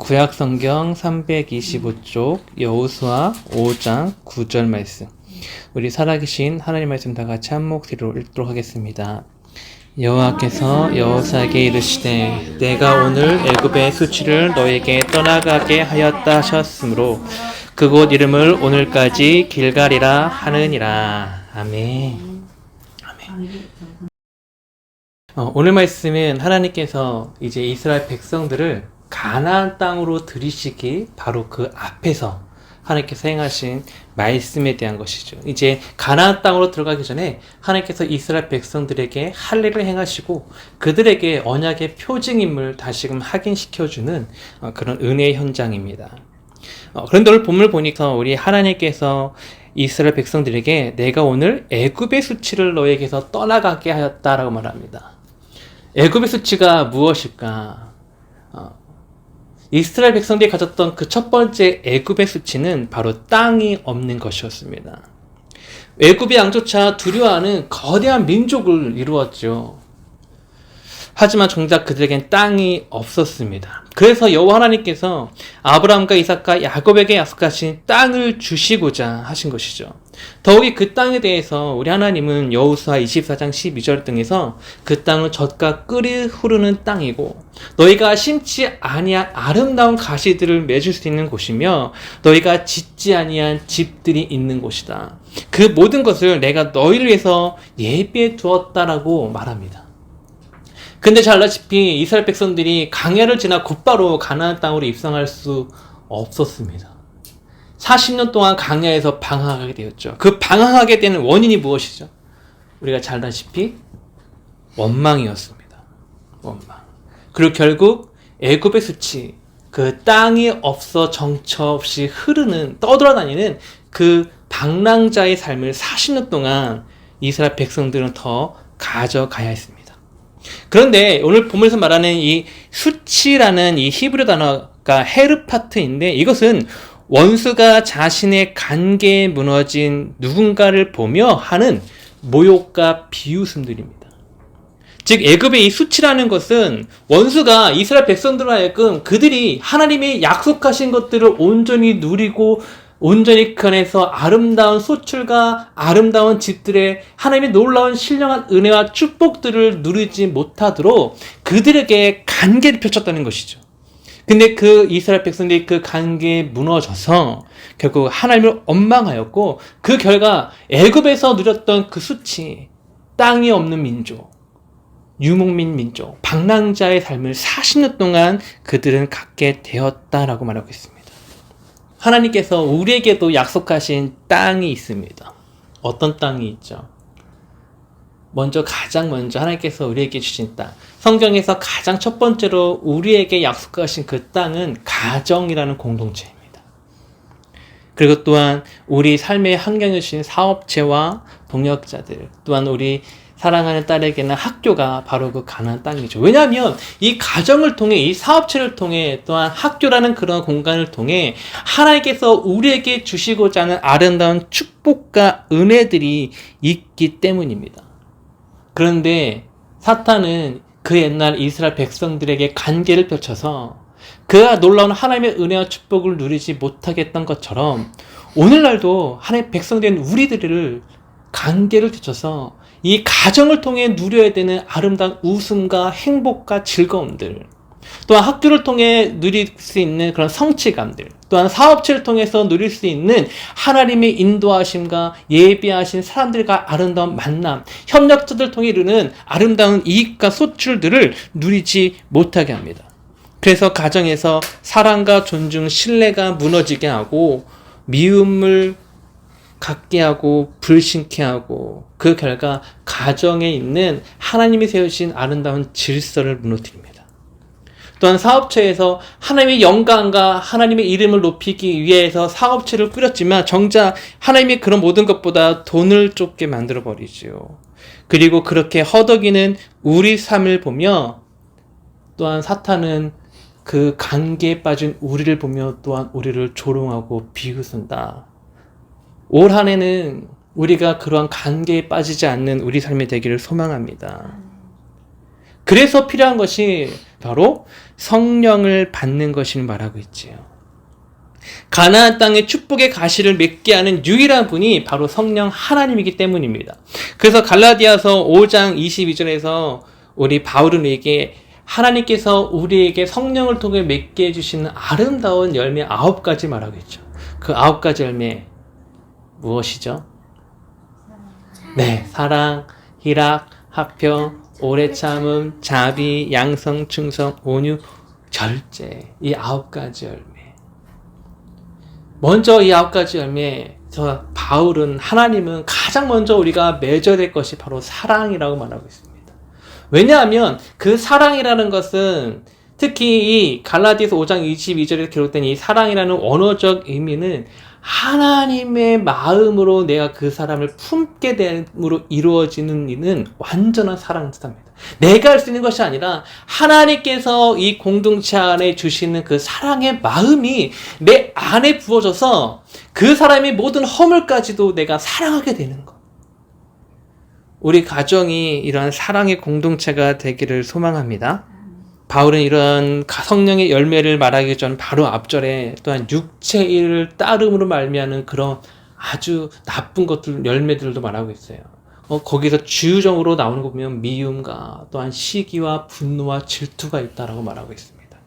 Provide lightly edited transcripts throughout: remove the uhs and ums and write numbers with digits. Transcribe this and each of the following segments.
구약성경 325쪽 여호수아 5장 9절 말씀. 우리 살아계신 하나님 말씀 다 같이 한 목소리로 읽도록 하겠습니다. 여호와께서 여호수아에게 이르시되 내가 오늘 애굽의 수치를 너에게 떠나가게 하였다 하셨으므로 그곳 이름을 오늘까지 길갈이라 하느니라. 아멘. 오늘 말씀은 하나님께서 이제 이스라엘 백성들을 가나안 땅으로 들이시기 바로 그 앞에서 하나님께서 행하신 말씀에 대한 것이죠. 이제 가나안 땅으로 들어가기 전에 하나님께서 이스라엘 백성들에게 할례를 행하시고 그들에게 언약의 표징임을 다시금 확인시켜주는 그런 은혜의 현장입니다. 그런데 오늘 본문을 보니까 우리 하나님께서 이스라엘 백성들에게 내가 오늘 애굽의 수치를 너에게서 떠나가게 하였다라고 말합니다. 애굽의 수치가 무엇일까? 이스라엘 백성들이 가졌던 그 첫 번째 애굽의 수치는 바로 땅이 없는 것이었습니다. 애굽의 양조차 두려워하는 거대한 민족을 이루었죠. 하지만 정작 그들에겐 땅이 없었습니다. 그래서 여호와 하나님께서 아브라함과 이삭과 야곱에게 약속하신 땅을 주시고자 하신 것이죠. 더욱이 그 땅에 대해서 우리 하나님은 여호수아 24장 12절 등에서 그 땅은 젖과 끓이 흐르는 땅이고 너희가 심지 아니한 아름다운 가시들을 맺을 수 있는 곳이며 너희가 짓지 아니한 집들이 있는 곳이다. 그 모든 것을 내가 너희를 위해서 예비해 두었다라고 말합니다. 근데 잘 알다시피 이스라엘 백성들이 광야를 지나 곧바로 가나안 땅으로 입성할 수 없었습니다. 40년 동안 광야에서 방황하게 되었죠. 그 방황하게 되는 원인이 무엇이죠? 우리가 잘 알다시피 원망이었습니다. 원망. 그리고 결국 애굽의 수치, 그 땅이 없어 정처 없이 흐르는 떠돌아다니는 그 방랑자의 삶을 40년 동안 이스라엘 백성들은 더 가져가야 했습니다. 그런데 오늘 본문에서 말하는 이 수치라는 이 히브리 단어가 헤르파트인데 이것은 원수가 자신의 관계에 무너진 누군가를 보며 하는 모욕과 비웃음들입니다. 즉 애굽의 이 수치라는 것은 원수가 이스라엘 백성들로 하여금 그들이 하나님이 약속하신 것들을 온전히 누리고 온전히 그 안에서 아름다운 소출과 아름다운 집들의 하나님의 놀라운 신령한 은혜와 축복들을 누리지 못하도록 그들에게 관계를 펼쳤다는 것이죠. 근데 그 이스라엘 백성들이 그 관계에 무너져서 결국 하나님을 원망하였고 그 결과 애굽에서 누렸던 그 수치, 땅이 없는 민족, 유목민 민족, 방랑자의 삶을 40년 동안 그들은 갖게 되었다라고 말하고 있습니다. 하나님께서 우리에게도 약속하신 땅이 있습니다. 어떤 땅이 있죠? 가장 먼저 하나님께서 우리에게 주신 땅. 성경에서 가장 첫 번째로 우리에게 약속하신 그 땅은 가정이라는 공동체입니다. 그리고 또한 우리 삶의 환경을 주신 사업체와 동역자들, 또한 우리 사랑하는 딸에게는 학교가 바로 그 가나안 땅이죠. 왜냐하면 이 가정을 통해, 이 사업체를 통해, 또한 학교라는 그런 공간을 통해 하나님께서 우리에게 주시고자 하는 아름다운 축복과 은혜들이 있기 때문입니다. 그런데 사탄은 그 옛날 이스라엘 백성들에게 관계를 펼쳐서 그가 놀라운 하나님의 은혜와 축복을 누리지 못하게 했던 것처럼 오늘날도 하나님의 백성된 우리들을 관계를 펼쳐서 이 가정을 통해 누려야 되는 아름다운 웃음과 행복과 즐거움들, 또한 학교를 통해 누릴 수 있는 그런 성취감들, 또한 사업체를 통해서 누릴 수 있는 하나님의 인도하심과 예비하신 사람들과 아름다운 만남, 협력자들 통해 이루는 아름다운 이익과 소출들을 누리지 못하게 합니다. 그래서 가정에서 사랑과 존중, 신뢰가 무너지게 하고 미움을 갖게 하고 불신케 하고 그 결과 가정에 있는 하나님이 세우신 아름다운 질서를 무너뜨립니다. 또한 사업체에서 하나님의 영광과 하나님의 이름을 높이기 위해서 사업체를 꾸렸지만 정작 하나님의 그런 모든 것보다 돈을 쫓게 만들어버리죠. 그리고 그렇게 허덕이는 우리 삶을 보며 또한 사탄은 그 관계에 빠진 우리를 보며 또한 우리를 조롱하고 비웃는다. 올 한 해는 우리가 그러한 관계에 빠지지 않는 우리 삶이 되기를 소망합니다. 그래서 필요한 것이 바로 성령을 받는 것을 말하고 있지요. 가나안 땅의 축복의 가시를 맺게 하는 유일한 분이 바로 성령 하나님이기 때문입니다. 그래서 갈라디아서 5장 22절에서 우리 바울은 우리에게 하나님께서 우리에게 성령을 통해 맺게 해주시는 아름다운 열매 9가지 말하고 있죠. 그 9가지 열매 무엇이죠? 네, 사랑, 희락, 화평, 오래 참음, 자비, 양성, 충성, 온유, 절제. 이 9가지 열매. 먼저 이 9가지 열매, 바울은 하나님은 가장 먼저 우리가 맺어야 될 것이 바로 사랑이라고 말하고 있습니다. 왜냐하면 그 사랑이라는 것은 특히 이 갈라디아서 5장 22절에 기록된 이 사랑이라는 원어적 의미는 하나님의 마음으로 내가 그 사람을 품게 됨으로 이루어지는 일은 완전한 사랑을 뜻합니다. 내가 할 수 있는 것이 아니라 하나님께서 이 공동체 안에 주시는 그 사랑의 마음이 내 안에 부어져서 그 사람의 모든 허물까지도 내가 사랑하게 되는 것. 우리 가정이 이러한 사랑의 공동체가 되기를 소망합니다. 바울은 이런 성령의 열매를 말하기 전 바로 앞절에 또한 육체의 일을 따름으로 말미암는 그런 아주 나쁜 것들, 열매들도 말하고 있어요. 거기서 주요적으로 나오는 거 보면 미움과 또한 시기와 분노와 질투가 있다라고 말하고 있습니다.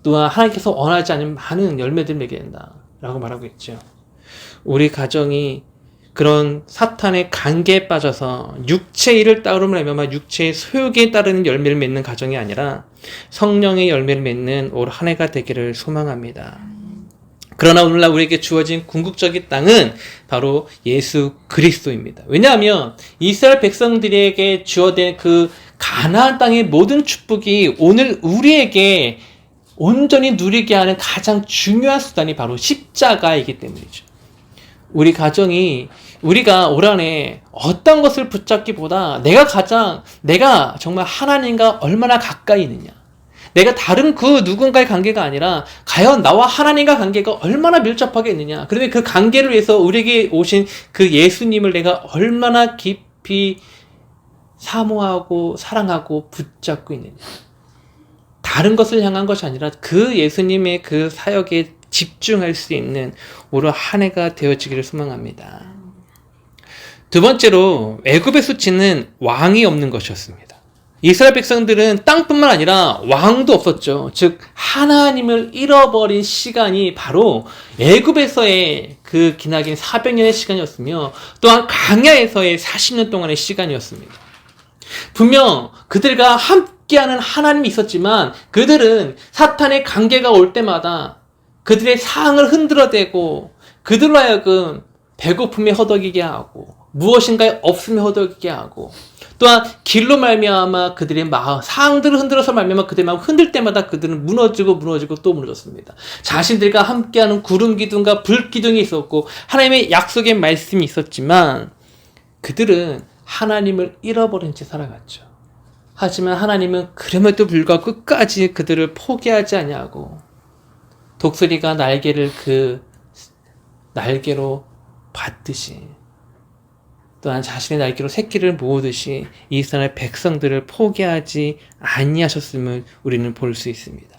또한 하나님께서 원하지 않는 많은 열매들을 맺게 된다라고 말하고 있죠. 우리 가정이 그런 사탄의 관계에 빠져서 육체의 일을 따르면 말미암아 육체의 소욕에 따르는 열매를 맺는 가정이 아니라 성령의 열매를 맺는 올 한 해가 되기를 소망합니다. 그러나 오늘날 우리에게 주어진 궁극적인 땅은 바로 예수 그리스도입니다. 왜냐하면 이스라엘 백성들에게 주어진 그 가나안 땅의 모든 축복이 오늘 우리에게 온전히 누리게 하는 가장 중요한 수단이 바로 십자가이기 때문이죠. 우리 가정이 우리가 올 한해 어떤 것을 붙잡기보다 내가 정말 하나님과 얼마나 가까이 있느냐, 내가 다른 그 누군가의 관계가 아니라 과연 나와 하나님과 관계가 얼마나 밀접하게 있느냐, 그러면 그 관계를 위해서 우리에게 오신 그 예수님을 내가 얼마나 깊이 사모하고 사랑하고 붙잡고 있느냐, 다른 것을 향한 것이 아니라 그 예수님의 그 사역에 집중할 수 있는 올 한 해가 되어지기를 소망합니다. 두 번째로 애굽의 수치는 왕이 없는 것이었습니다. 이스라엘 백성들은 땅뿐만 아니라 왕도 없었죠. 즉 하나님을 잃어버린 시간이 바로 애굽에서의 그 기나긴 400년의 시간이었으며 또한 광야에서의 40년 동안의 시간이었습니다. 분명 그들과 함께하는 하나님이 있었지만 그들은 사탄의 관계가 올 때마다 그들의 상을 흔들어대고 그들로 하여금 배고픔에 허덕이게 하고 무엇인가에 없음에 허덕이게 하고 또한 길로 말미암아 그들의 상들을 흔들어서 말미암아 그들의 마음 흔들 때마다 그들은 무너지고 또 무너졌습니다. 자신들과 함께하는 구름 기둥과 불 기둥이 있었고 하나님의 약속의 말씀이 있었지만 그들은 하나님을 잃어버린 채 살아갔죠. 하지만 하나님은 그럼에도 불구하고 끝까지 그들을 포기하지 아니하고 독수리가 날개를 그 날개로 받듯이 또한 자신의 날개로 새끼를 모으듯이 이스라엘 백성들을 포기하지 아니하셨음을 우리는 볼 수 있습니다.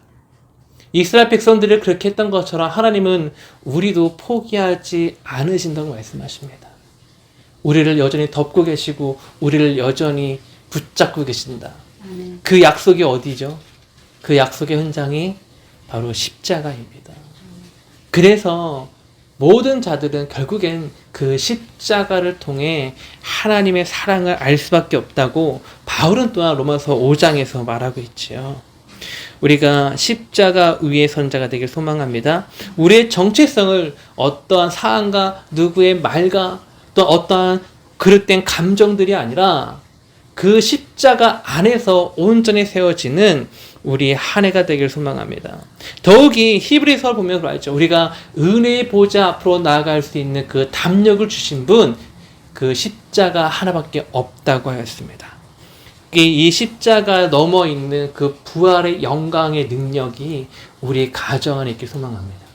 이스라엘 백성들을 그렇게 했던 것처럼 하나님은 우리도 포기하지 않으신다고 말씀하십니다. 우리를 여전히 덮고 계시고 우리를 여전히 붙잡고 계신다. 그 약속이 어디죠? 그 약속의 현장이 바로 십자가입니다. 그래서 모든 자들은 결국엔 그 십자가를 통해 하나님의 사랑을 알 수밖에 없다고 바울은 또한 로마서 5장에서 말하고 있지요. 우리가 십자가 위의 선자가 되길 소망합니다. 우리의 정체성을 어떠한 사안과 누구의 말과 또 어떠한 그릇된 감정들이 아니라 그 십자가 안에서 온전히 세워지는 우리 한 해가 되길 소망합니다. 더욱이 히브리서를 보면 알죠. 우리가 은혜의 보좌 앞으로 나아갈 수 있는 그 담력을 주신 분, 그 십자가 하나밖에 없다고 하였습니다. 이 십자가 넘어 있는 그 부활의 영광의 능력이 우리 가정 안에 있길 소망합니다.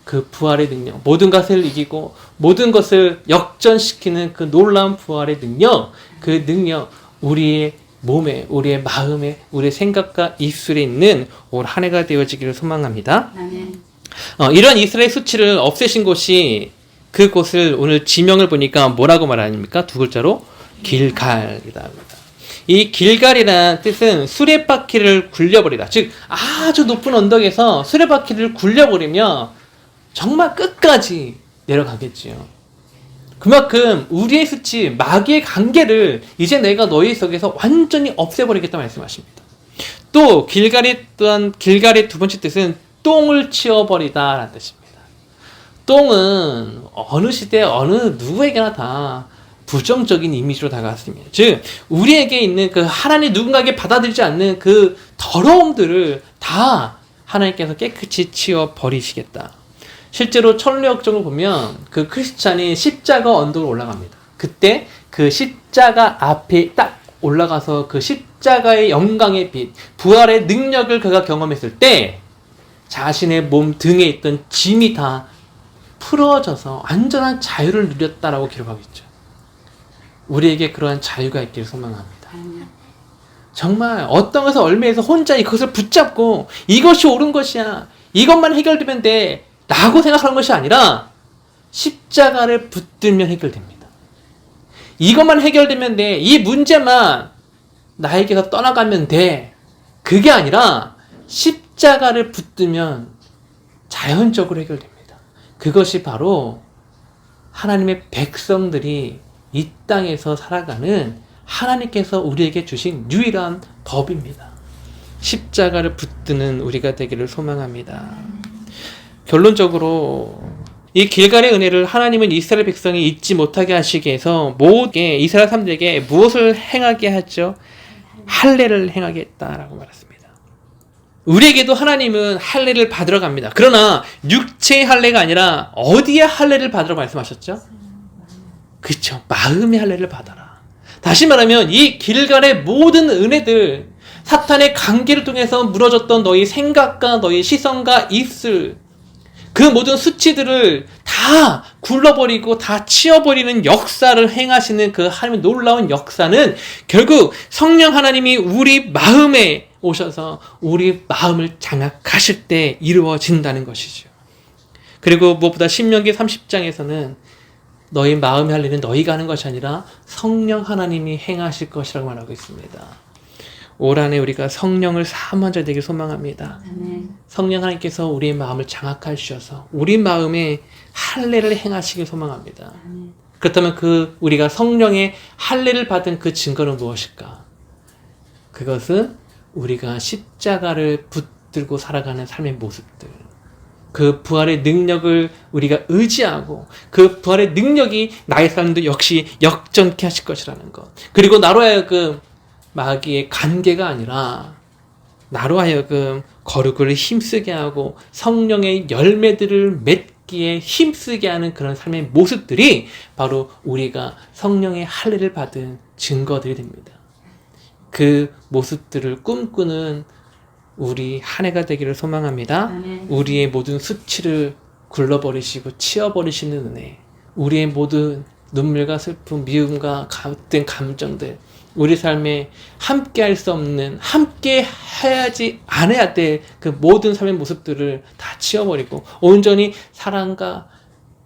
그 부활의 능력, 모든 것을 이기고 모든 것을 역전시키는 그 놀라운 부활의 능력, 그 능력, 우리의 몸에, 우리의 마음에, 우리의 생각과 입술에 있는 올 한 해가 되어지기를 소망합니다. 아멘. 이런 이스라엘 수치를 없애신 곳이 그곳을 오늘 지명을 보니까 뭐라고 말합니까? 두 글자로 길갈이다 합니다. 이 길갈이라는 뜻은 수레바퀴를 굴려버리다. 즉 아주 높은 언덕에서 수레바퀴를 굴려버리면 정말 끝까지 내려가겠지요. 그만큼 우리의 수치, 마귀의 관계를 이제 내가 너희 속에서 완전히 없애버리겠다 말씀하십니다. 또 길갈의 두 번째 뜻은 똥을 치워버리다 라는 뜻입니다. 똥은 어느 시대 어느 누구에게나 다 부정적인 이미지로 다가왔습니다. 즉 우리에게 있는 그 하나님 누군가에게 받아들이지 않는 그 더러움들을 다 하나님께서 깨끗이 치워버리시겠다. 실제로 천루역정을 보면 그 크리스찬이 십자가 언덕을 올라갑니다. 그때 그 십자가 앞에 딱 올라가서 그 십자가의 영광의 빛, 부활의 능력을 그가 경험했을 때 자신의 몸 등에 있던 짐이 다 풀어져서 완전한 자유를 누렸다라고 기록하고 있죠. 우리에게 그러한 자유가 있기를 소망합니다. 정말 어떤 것을 얽매여서 혼자 이것을 붙잡고 이것이 옳은 것이야, 이것만 해결되면 돼 라고 생각하는 것이 아니라 십자가를 붙들면 해결됩니다. 이것만 해결되면 돼, 이 문제만 나에게서 떠나가면 돼, 그게 아니라 십자가를 붙들면 자연적으로 해결됩니다. 그것이 바로 하나님의 백성들이 이 땅에서 살아가는 하나님께서 우리에게 주신 유일한 법입니다. 십자가를 붙드는 우리가 되기를 소망합니다. 결론적으로 이 길갈의 은혜를 하나님은 이스라엘 백성이 잊지 못하게 하시기 위해서 모든 이스라엘 사람들에게 무엇을 행하게 하죠? 할례를 행하게 했다라고 말했습니다. 우리에게도 하나님은 할례를 받으러 갑니다. 그러나 육체의 할례가 아니라 어디에 할례를 받으러 말씀하셨죠? 그렇죠. 마음의 할례를 받아라. 다시 말하면 이 길갈의 모든 은혜들, 사탄의 관계를 통해서 무너졌던 너희 생각과 너희 시선과 입술, 그 모든 수치들을 다 굴러버리고 다 치워버리는 역사를 행하시는 그 하나님의 놀라운 역사는 결국 성령 하나님이 우리 마음에 오셔서 우리 마음을 장악하실 때 이루어진다는 것이죠. 그리고 무엇보다 신명기 30장에서는 너희 마음의 할례는 너희가 하는 것이 아니라 성령 하나님이 행하실 것이라고 말하고 있습니다. 올 한해 우리가 성령을 사모한 자 되길 소망합니다. 성령 하나님께서 우리의 마음을 장악하셔서 우리 마음에 할례를 행하시길 소망합니다. 그렇다면 우리가 성령의 할례를 받은 그 증거는 무엇일까? 그것은 우리가 십자가를 붙들고 살아가는 삶의 모습들, 그 부활의 능력을 우리가 의지하고 그 부활의 능력이 나의 삶도 역시 역전케 하실 것이라는 것, 그리고 나로 하여금 마귀의 관계가 아니라 나로 하여금 거룩을 힘쓰게 하고 성령의 열매들을 맺기에 힘쓰게 하는 그런 삶의 모습들이 바로 우리가 성령의 할례를 받은 증거들이 됩니다. 그 모습들을 꿈꾸는 우리 한 해가 되기를 소망합니다. 우리의 모든 수치를 굴러버리시고 치워버리시는 은혜, 우리의 모든 눈물과 슬픔, 미움과 같은 감정들, 우리 삶에 함께 할 수 없는, 함께 해야지 않아야 될 그 모든 삶의 모습들을 다 치워버리고 온전히 사랑과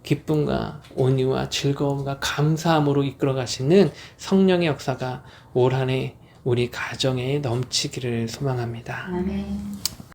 기쁨과 온유와 즐거움과 감사함으로 이끌어 가시는 성령의 역사가 올 한 해 우리 가정에 넘치기를 소망합니다. 아멘.